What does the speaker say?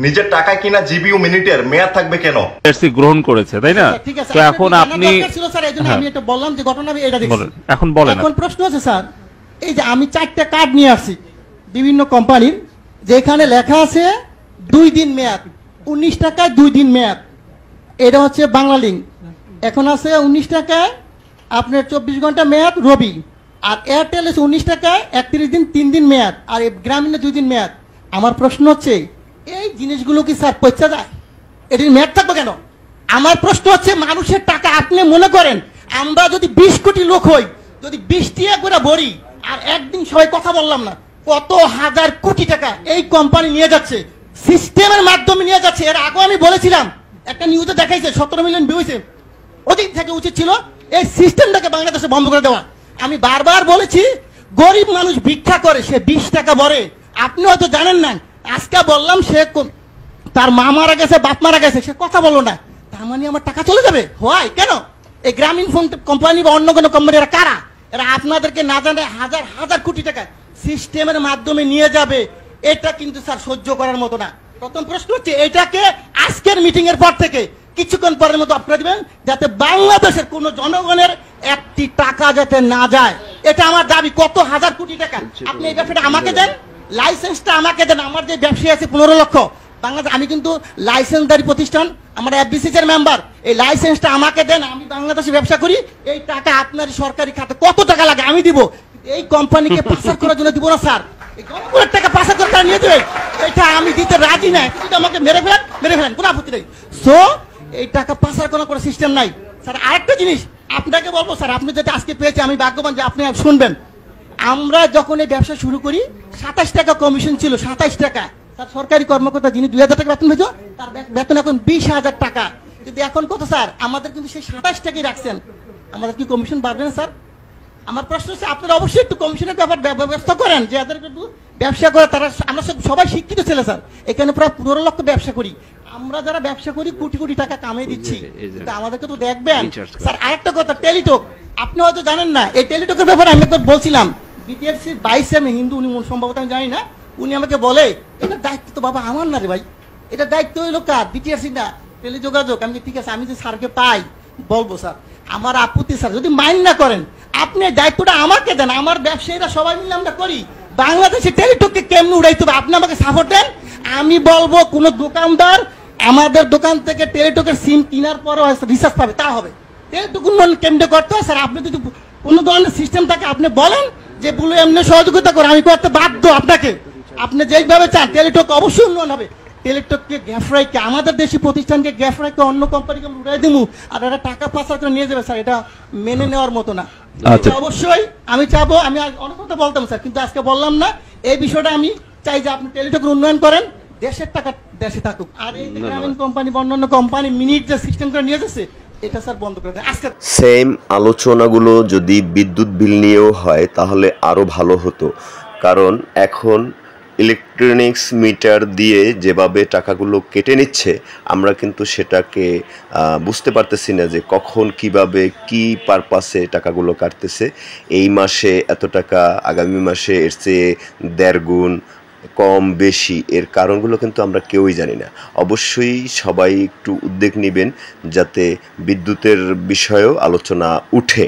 নিজের টাকায় কিনা জিবি ও মিনিটের মেয়াদ থাকবে কেন? এসসি গ্রহণ করেছে, তাই না? তো এখন আপনি আমি এটা বললাম যে ঘটনা আমি এটা দেখছি। এখন বলেন। এখন প্রশ্ন আছে স্যার, এই যে আমি 4টা কার্ড নিয়ে আসছি বিভিন্ন কোম্পানির, যেখানে লেখা আছে 2 দিন মেয়াদ, 19 টাকায় 2 দিন মেয়াদ। এটা হচ্ছে বাংলালিংক। এখন আছে 19 টাকায় আপনার 24 ঘন্টা মেয়াদ রবি। আর এয়ারটেল আছে 19 টাকায় 31 দিন 3 দিন মেয়াদ, আর গ্রামীণে 2 দিন মেয়াদ। আমার প্রশ্ন হচ্ছে এই জিনিসগুলো কি স্যার পয়সা যায়? এটির মেয়াদ থাকবে কেন? আমার প্রশ্ন হচ্ছে মানুষের টাকা আপনি মনে করেন আমরা যদি 20 কোটি লোক হই, যদি 20 টাকা করে ভরি, আর একদিন সবাই কথা বললাম না, কত হাজার কোটি টাকা এই কোম্পানি নিয়ে যাচ্ছে, সিস্টেমের মাধ্যমে নিয়ে যাচ্ছে। এর আগে আমি বলেছিলাম, একটা নিউজে দেখাইছে 17 মিলিয়ন ভিউ হয়েছে। ওদিন থেকে উচিত ছিল এই সিস্টেমটাকে বাংলাদেশে বন্ধ করে দেওয়া। আমি বারবার বলেছি গরিব মানুষ ভিক্ষা করে, সে 20 টাকা ভরে, আপনি হয়তো জানেন না। আজকে বললাম সে তার মা মারা গেছে, বাপ মারা গেছে, সে কথা বললো না, তার মানে আমার টাকা চলে যাবে? হয় কেন? এই গ্রামীণ ফোন কোম্পানি বা অন্য কোনো কোম্পানি এরা কারা? এরা আপনাদেরকে না জানে হাজার হাজার কোটি টাকা সিস্টেমের মাধ্যমে নিয়ে যাবে। এটা কিন্তু স্যার সহ্য করার মতো না। প্রথম প্রশ্ন হচ্ছে এটাকে আজকের মিটিং এর পর থেকে কিছুক্ষণ পরের মতো আপনারা দিবেন, যাতে বাংলাদেশের কোন জনগণের একটি টাকা যাতে না যায়। এটা আমার দাবি। কত হাজার কোটি টাকা আপনি এই ব্যবসাটা আমাকে দেন, লাইসেন্সটা আমাকে দেন। আমার যে ব্যবসায়ী আছে 15 লক্ষ বাংলাদেশ, আমি কিন্তু লাইসেন্সদারি প্রতিষ্ঠান, আমরা এফবিসিসি এর মেম্বার। এই লাইসেন্সটা আমাকে দেন, আমি বাংলাদেশে ব্যবসা করি। এই টাকা আপনার সরকারি খাতে কত টাকা লাগে আমি দিব, এই কোম্পানিকে পাচার করার জন্য দিব না স্যার। এই জনগণের টাকা পাচার করে তারা নিয়ে দেবে, এটা আমি দিতে রাজি নাই। কিন্তু আমাকে মেরে ফেলেন, কোনো আপত্তি নেই। সো এই টাকা পাচার করার কোনো সিস্টেম নাই স্যার। আরেকটা জিনিস আপনাকে বলবো স্যার, আপনি যেটা আজকে পেয়েছে আমি ভাগ্যবান যে আপনি শুনবেন। আমরা যখন এই ব্যবসা শুরু করি 27 টাকা কমিশন ছিল, 27 টাকা। তার সরকারি কর্মকর্তা যিনি 2000 টাকা বেতন পেয়েছে, তার বেতন এখন 20,000 টাকা। কিন্তু এখন কত স্যার? আমাদের কিন্তু সেই 27 টাকাই রাখছেন। আমাদের কি কমিশন বাড়বে না স্যার? আমার প্রশ্ন হচ্ছে আপনারা অবশ্যই একটু কমিশনের ব্যাপার ব্যবস্থা করেন, যে এদের কিন্তু ব্যবসা করে তারা। আমরা সবাই শিক্ষিত ছেলে স্যার, এখানে প্রায় 15 লক্ষ ব্যবসা করি। আমরা যারা ব্যবসা করি কোটি কোটি টাকা কামিয়ে দিচ্ছি, আমাদেরকে তো দেখবেন স্যার। আরেকটা কথা, টেলিটক আপনি হয়তো জানেন না। এই টেলিটকের ব্যাপারে আমি একবার বলছিলাম, বিটিআরসির 22 আমি হিন্দু, উনি সম্ভবত আমি জানি না, উনি আমাকে বলে এটা দায়িত্ব তো বাবা আমার না রে ভাই, এটা দায়িত্ব হইলো কার? বিটিআরসি না, টেলিযোগাযোগ। আমি ঠিক আছে, আমি যে স্যারকে পাই বলবো স্যার, আমার আপত্তি স্যার যদি মাইন্ড না করেন, আপনি দায়িত্বটা আমাকে দেন। আমার ব্যবসায়ীরা সবাই মিলে আমরা করি। বাংলাদেশে টেলিটককে কেমনে উড়াইতে হবে আপনি আমাকে সাপোর্ট দেন। আমি বলবো কোন দোকানদার আমাদের দোকান থেকে টেলিটকের সিম কেনার পরও রিচার্জ পাবে, তা হবে। টেলিটক উন্নয়ন কেন্দ্র করতে হয় স্যার। আপনি যদি কোনো ধরনের সিস্টেম থাকে আপনি বলেন যে বলে এমনি সহযোগিতা করে, আমি করতে বাধ্য আপনাকে। আপনি যেইভাবে চান টেলিটক অবশ্যই উন্নয়ন হবে। টেলিটককে গ্যাফরাইকে, আমাদের দেশি প্রতিষ্ঠানকে গ্যাফরাইকে অন্য কোম্পানিকে উড়াই দিব, আর এটা টাকা পাচার করে নিয়ে যাবে স্যার, এটা মেনে নেওয়ার মতো না। অবশ্যই আমি চাবো, আমি অনেক কথা বলতাম স্যার, কিন্তু আজকে বললাম না। এই বিষয়টা আমি চাই যে আপনি টেলিটকের উন্নয়ন করেন, দেশের টাকা দেশে থাকুক। আর এই গ্রামীণ কোম্পানি বা অন্যান্য কোম্পানি মিনিট যে সিস্টেম করে নিয়ে যাচ্ছে, এটা স্যার বন্ধ করে দেন আজকে। সেম আলোচনাগুলো যদি বিদ্যুৎ বিল নিয়েও হয় তাহলে আরো ভালো হতো, কারণ এখন ইলেকট্রনিক্স মিটার দিয়ে যেভাবে টাকাগুলো কেটে নিচ্ছে, আমরা কিন্তু সেটাকে বুঝতে পারতেছি না যে কখন কিভাবে কি পারপাসে টাকাগুলো কাটতেছে। এই মাসে এত টাকা, আগামী মাসে এর চেয়ে 1.5 গুণ, কম বেশি, এর কারণগুলো কিন্তু আমরা কেউই জানি না। অবশ্যই সবাই একটু উদ্যোগ নেবেন যাতে বিদ্যুতের বিষয়েও আলোচনা উঠে।